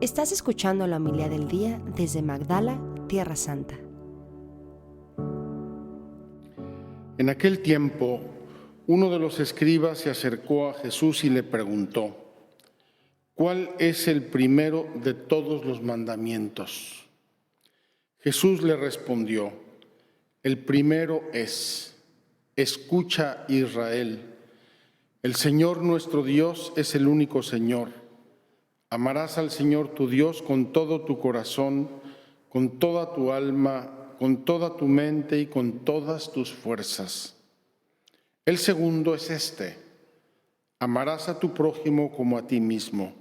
Estás escuchando la homilía del día desde Magdala, Tierra Santa. En aquel tiempo, uno de los escribas se acercó a Jesús y le preguntó: ¿cuál es el primero de todos los mandamientos? Jesús le respondió: el primero es: escucha, Israel, el Señor nuestro Dios es el único Señor. Amarás al Señor tu Dios con todo tu corazón, con toda tu alma, con toda tu mente y con todas tus fuerzas. El segundo es este: amarás a tu prójimo como a ti mismo.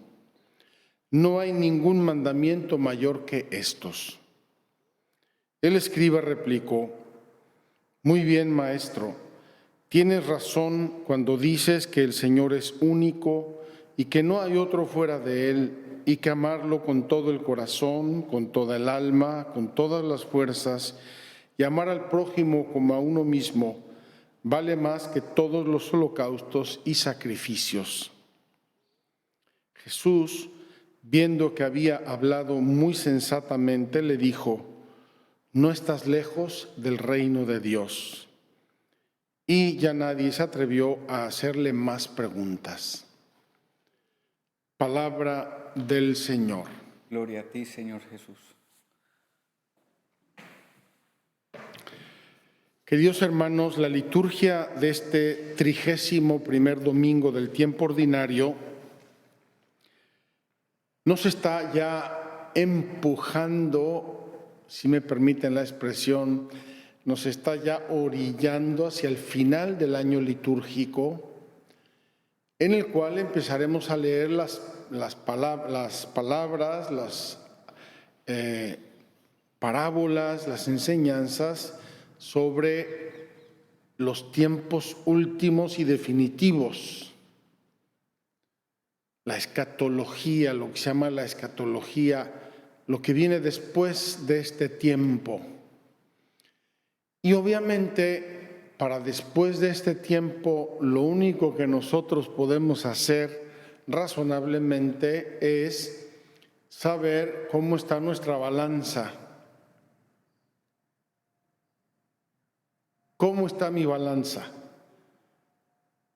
No hay ningún mandamiento mayor que estos. El escriba replicó: muy bien, maestro, tienes razón cuando dices que el Señor es único y que no hay otro fuera de Él, y que amarlo con todo el corazón, con toda el alma, con todas las fuerzas, y amar al prójimo como a uno mismo, vale más que todos los holocaustos y sacrificios. Jesús, viendo que había hablado muy sensatamente, le dijo: no estás lejos del reino de Dios. Y ya nadie se atrevió a hacerle más preguntas. Palabra del Señor. Gloria a ti, Señor Jesús. Queridos hermanos, la liturgia de este 31º domingo del tiempo ordinario nos está ya empujando, si me permiten la expresión, nos está ya orillando hacia el final del año litúrgico, en el cual empezaremos a leer las palabras, las parábolas, las enseñanzas sobre los tiempos últimos y definitivos. La escatología, lo que se llama la escatología, lo que viene después de este tiempo. Y obviamente, para después de este tiempo, lo único que nosotros podemos hacer razonablemente es saber cómo está nuestra balanza. ¿Cómo está mi balanza?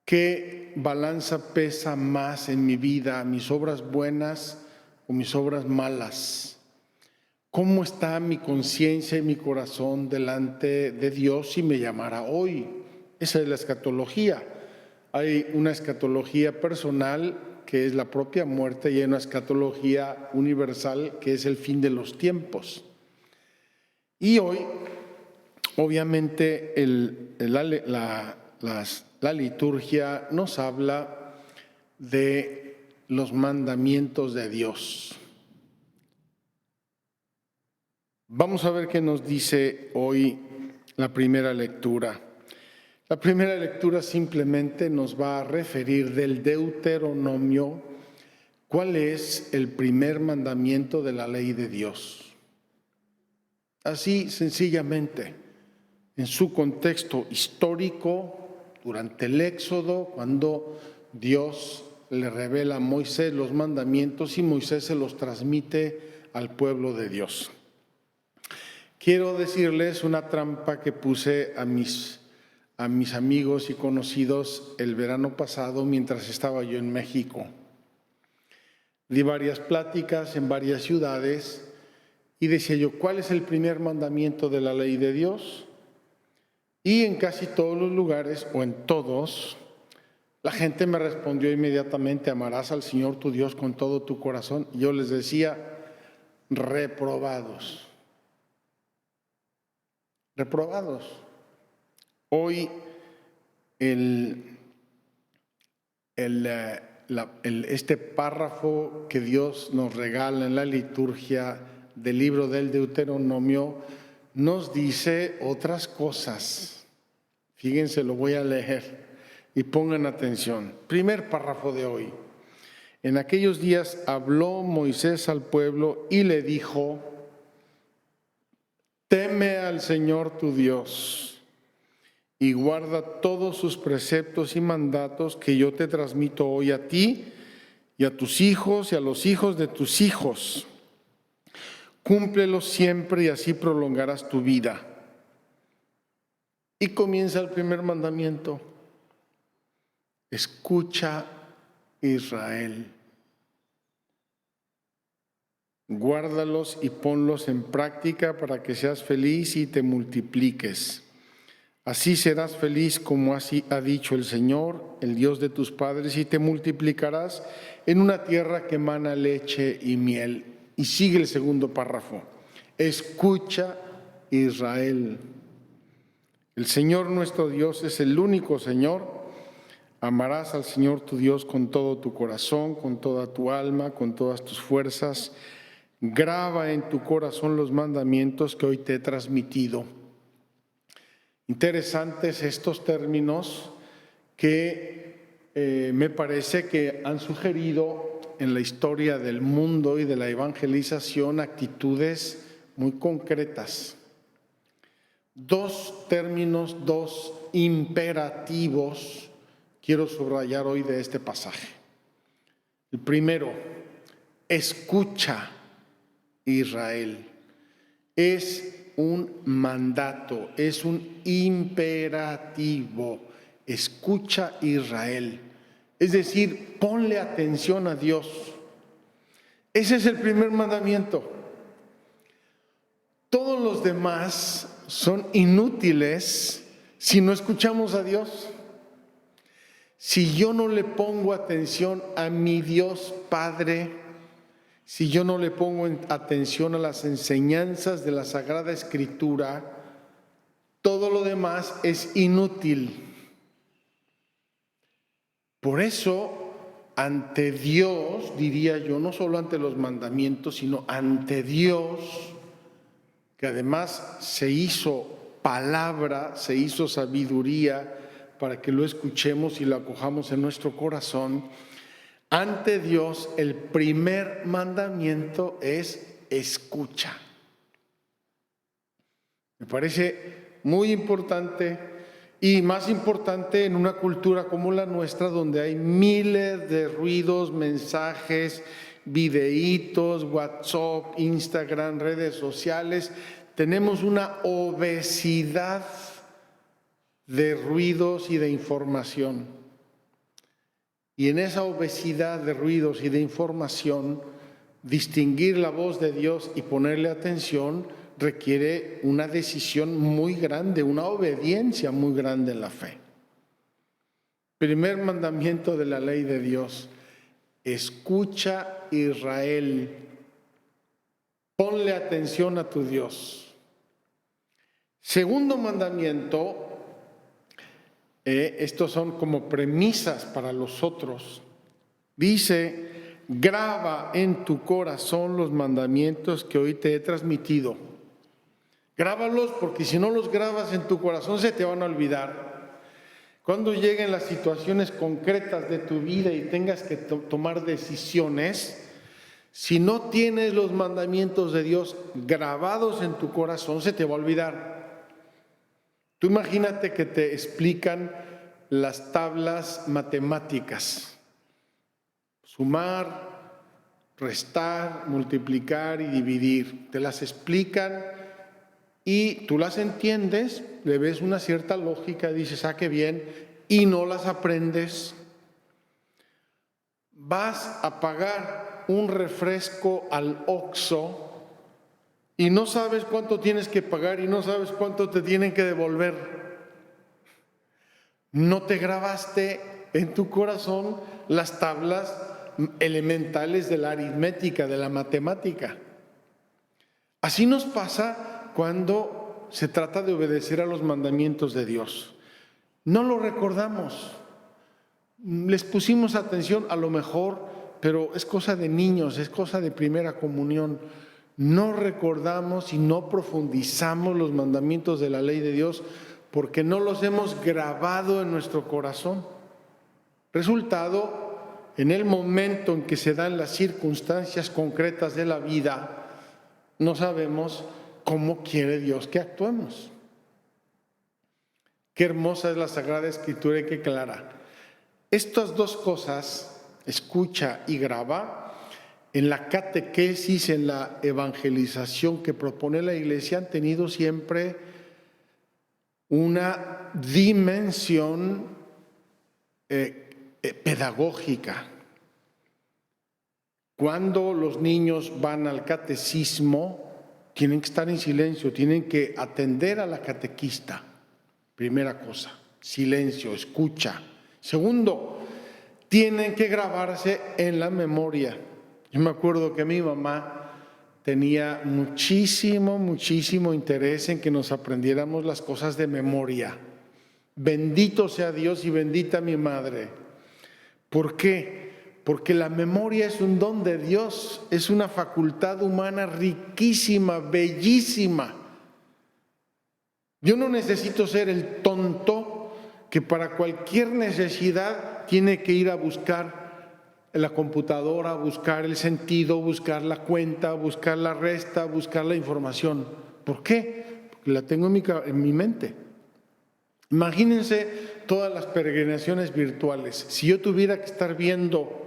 ¿Qué balanza pesa más en mi vida? ¿Mis obras buenas o mis obras malas? ¿Cómo está mi conciencia y mi corazón delante de Dios si me llamara hoy? Esa es la escatología. Hay una escatología personal, que es la propia muerte, y hay una escatología universal, que es el fin de los tiempos. Y hoy, obviamente, la liturgia nos habla de los mandamientos de Dios. Vamos a ver qué nos dice hoy la primera lectura. La primera lectura simplemente nos va a referir del Deuteronomio cuál es el primer mandamiento de la ley de Dios. Así sencillamente, en su contexto histórico, durante el Éxodo, cuando Dios le revela a Moisés los mandamientos y Moisés se los transmite al pueblo de Dios. Quiero decirles una trampa que puse a mis amigos y conocidos el verano pasado mientras estaba yo en México. Di varias pláticas en varias ciudades y decía yo: ¿cuál es el primer mandamiento de la ley de Dios? Y en casi todos los lugares, o en todos, la gente me respondió inmediatamente: amarás al Señor tu Dios con todo tu corazón. Y yo les decía: reprobados. Reprobados. Hoy este párrafo que Dios nos regala en la liturgia del libro del Deuteronomio nos dice otras cosas. Fíjense, lo voy a leer y pongan atención. Primer párrafo de hoy. En aquellos días habló Moisés al pueblo y le dijo: teme al Señor tu Dios y guarda todos sus preceptos y mandatos que yo te transmito hoy a ti y a tus hijos y a los hijos de tus hijos. Cúmplelos siempre y así prolongarás tu vida. Y comienza el primer mandamiento. Escucha, Israel. Guárdalos y ponlos en práctica para que seas feliz y te multipliques. Así serás feliz como así ha dicho el Señor, el Dios de tus padres, y te multiplicarás en una tierra que emana leche y miel. Y sigue el segundo párrafo. Escucha, Israel. El Señor nuestro Dios es el único Señor. Amarás al Señor tu Dios con todo tu corazón, con toda tu alma, con todas tus fuerzas. Graba en tu corazón los mandamientos que hoy te he transmitido. Interesantes estos términos que me parece que han sugerido en la historia del mundo y de la evangelización actitudes muy concretas. Dos términos, dos imperativos quiero subrayar hoy de este pasaje. El primero, escucha, Israel. Es un mandato, es un imperativo. Escucha, Israel. Es decir, ponle atención a Dios. Ese es el primer mandamiento. Todos los demás son inútiles si no escuchamos a Dios. Si yo no le pongo atención a mi Dios Padre, si yo no le pongo atención a las enseñanzas de la Sagrada Escritura, todo lo demás es inútil. Por eso, ante Dios, diría yo, no solo ante los mandamientos, sino ante Dios, que además se hizo palabra, se hizo sabiduría para que lo escuchemos y lo acojamos en nuestro corazón. Ante Dios, el primer mandamiento es escucha. Me parece muy importante y más importante en una cultura como la nuestra, donde hay miles de ruidos, mensajes, videitos, WhatsApp, Instagram, redes sociales. Tenemos una obesidad de ruidos y de información. Y en esa obesidad de ruidos y de información, distinguir la voz de Dios y ponerle atención requiere una decisión muy grande, una obediencia muy grande en la fe. Primer mandamiento de la ley de Dios: escucha, Israel, ponle atención a tu Dios. Segundo mandamiento, estos son como premisas para los otros. Dice: graba en tu corazón los mandamientos que hoy te he transmitido. Grábalos, porque si no los grabas en tu corazón se te van a olvidar. Cuando lleguen las situaciones concretas de tu vida y tengas que tomar decisiones, si no tienes los mandamientos de Dios grabados en tu corazón, se te va a olvidar. Tú imagínate que te explican las tablas matemáticas: sumar, restar, multiplicar y dividir. Te las explican y tú las entiendes, le ves una cierta lógica, dices, ah, qué bien, y no las aprendes. Vas a pagar un refresco al Oxxo y no sabes cuánto tienes que pagar y no sabes cuánto te tienen que devolver. No te grabaste en tu corazón las tablas elementales de la aritmética, de la matemática. Así nos pasa cuando se trata de obedecer a los mandamientos de Dios. No lo recordamos. Les pusimos atención a lo mejor, pero es cosa de niños, es cosa de primera comunión. No recordamos y no profundizamos los mandamientos de la ley de Dios porque no los hemos grabado en nuestro corazón. Resultado, en el momento en que se dan las circunstancias concretas de la vida, no sabemos cómo quiere Dios que actuemos. Qué hermosa es la Sagrada Escritura y qué clara. Estas dos cosas, escucha y graba. En la catequesis, en la evangelización que propone la Iglesia, han tenido siempre una dimensión pedagógica. Cuando los niños van al catecismo, tienen que estar en silencio, tienen que atender a la catequista. Primera cosa, silencio, escucha. Segundo, tienen que grabarse en la memoria. Yo me acuerdo que mi mamá tenía muchísimo interés en que nos aprendiéramos las cosas de memoria. Bendito sea Dios y bendita mi madre. ¿Por qué? Porque la memoria es un don de Dios, es una facultad humana riquísima, bellísima. Yo no necesito ser el tonto que para cualquier necesidad tiene que ir a buscar en la computadora, buscar el sentido, buscar la cuenta, buscar la resta, buscar la información. ¿Por qué? Porque la tengo en mi mente. Imagínense todas las peregrinaciones virtuales. Si yo tuviera que estar viendo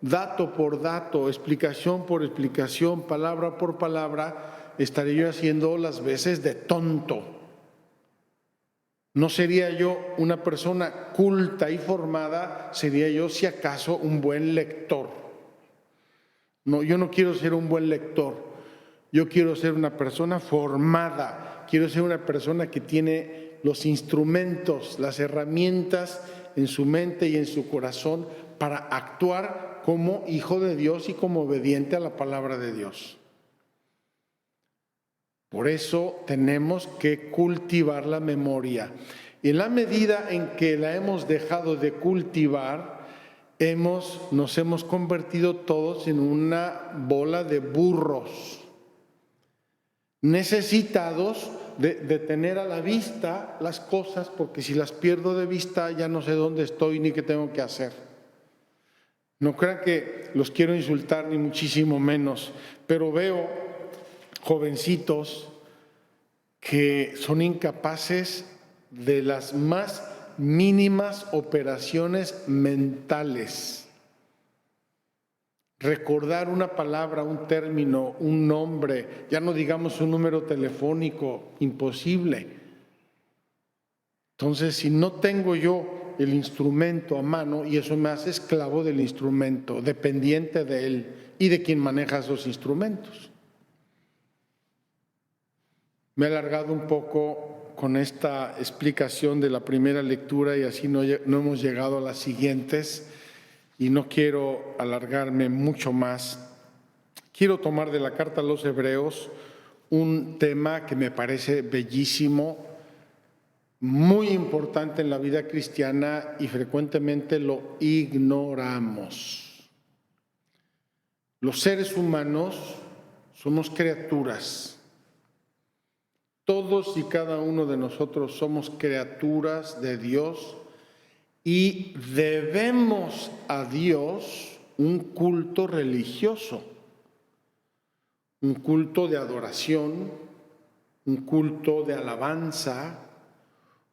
dato por dato, explicación por explicación, palabra por palabra, estaría yo haciendo las veces de tonto. No sería yo una persona culta y formada, sería yo si acaso un buen lector. No, yo no quiero ser un buen lector, yo quiero ser una persona formada, quiero ser una persona que tiene los instrumentos, las herramientas en su mente y en su corazón para actuar como hijo de Dios y como obediente a la palabra de Dios. Por eso tenemos que cultivar la memoria. Y en la medida en que la hemos dejado de cultivar, nos hemos convertido todos en una bola de burros, necesitados de tener a la vista las cosas, porque si las pierdo de vista ya no sé dónde estoy ni qué tengo que hacer. No crean que los quiero insultar ni muchísimo menos, pero veo jovencitos que son incapaces de las más mínimas operaciones mentales. Recordar una palabra, un término, un nombre, ya no digamos un número telefónico, imposible. Entonces, si no tengo yo el instrumento a mano, y eso me hace esclavo del instrumento, dependiente de él y de quien maneja esos instrumentos. Me he alargado un poco con esta explicación de la primera lectura y así no hemos llegado a las siguientes y no quiero alargarme mucho más. Quiero tomar de la carta a los Hebreos un tema que me parece bellísimo, muy importante en la vida cristiana y frecuentemente lo ignoramos. Los seres humanos somos criaturas. Todos y cada uno de nosotros somos criaturas de Dios y debemos a Dios un culto religioso, un culto de adoración, un culto de alabanza,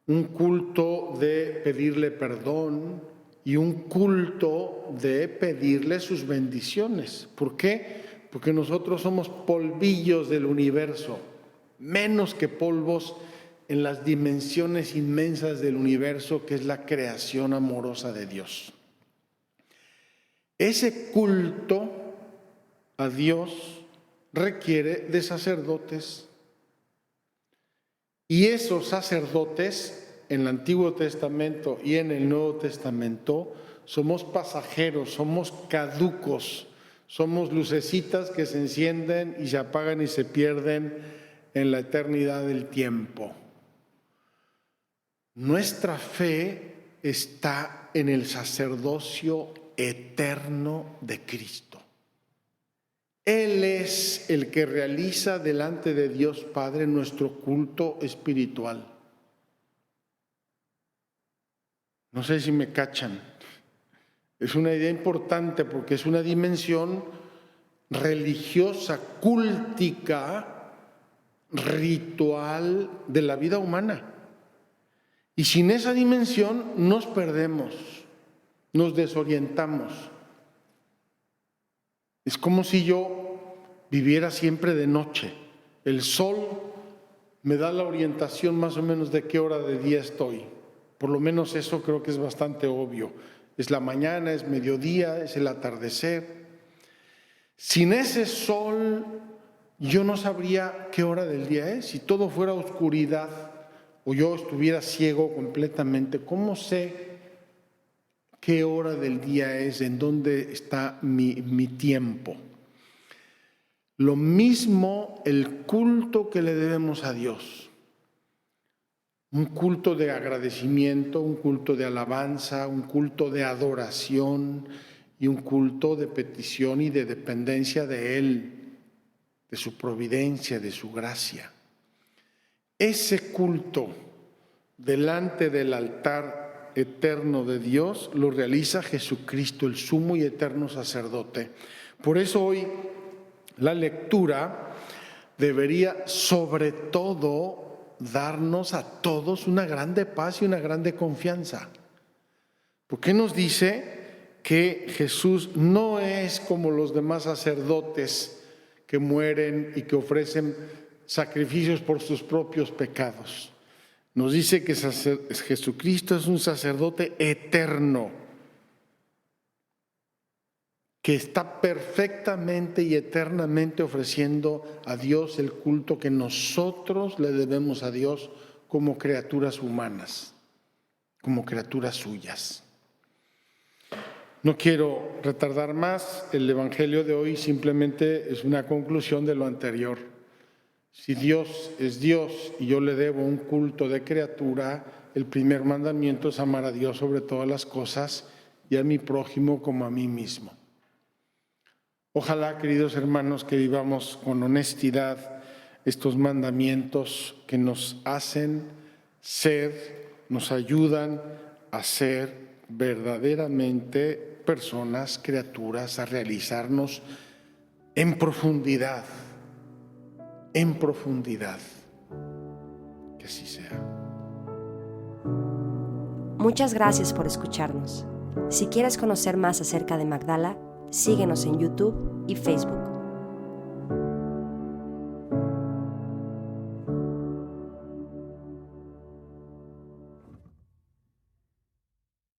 un culto de pedirle perdón y un culto de pedirle sus bendiciones. ¿Por qué? Porque nosotros somos polvillos del universo, menos que polvos en las dimensiones inmensas del universo que es la creación amorosa de Dios. Ese culto a Dios requiere de sacerdotes y esos sacerdotes en el Antiguo Testamento y en el Nuevo Testamento somos pasajeros, somos caducos, somos lucecitas que se encienden y se apagan y se pierden en la eternidad del tiempo. Nuestra fe está en el sacerdocio eterno de Cristo. Él es el que realiza delante de Dios Padre nuestro culto espiritual. No sé si me cachan. Es una idea importante porque es una dimensión religiosa, cúltica, ritual de la vida humana. Y sin esa dimensión nos perdemos, nos desorientamos. Es como si yo viviera siempre de noche. El sol me da la orientación más o menos de qué hora de día estoy. Por lo menos eso creo que es bastante obvio. Es la mañana, es mediodía, es el atardecer. Sin ese sol yo no sabría qué hora del día es. Si todo fuera oscuridad o yo estuviera ciego completamente, ¿cómo sé qué hora del día es? ¿En dónde está mi tiempo? Lo mismo el culto que le debemos a Dios. Un culto de agradecimiento, un culto de alabanza, un culto de adoración y un culto de petición y de dependencia de Él, de su providencia, de su gracia. Ese culto delante del altar eterno de Dios lo realiza Jesucristo, el sumo y eterno sacerdote. Por eso hoy la lectura debería sobre todo darnos a todos una grande paz y una grande confianza. Porque nos dice que Jesús no es como los demás sacerdotes que mueren y que ofrecen sacrificios por sus propios pecados. Nos dice que Jesucristo es un sacerdote eterno, que está perfectamente y eternamente ofreciendo a Dios el culto que nosotros le debemos a Dios como criaturas humanas, como criaturas suyas. No quiero retardar más, el Evangelio de hoy simplemente es una conclusión de lo anterior. Si Dios es Dios y yo le debo un culto de criatura, el primer mandamiento es amar a Dios sobre todas las cosas y a mi prójimo como a mí mismo. Ojalá, queridos hermanos, que vivamos con honestidad estos mandamientos que nos hacen ser, nos ayudan a ser verdaderamente personas, criaturas, a realizarnos en profundidad. En profundidad. Que así sea. Muchas gracias por escucharnos. Si quieres conocer más acerca de Magdala, síguenos en YouTube y Facebook.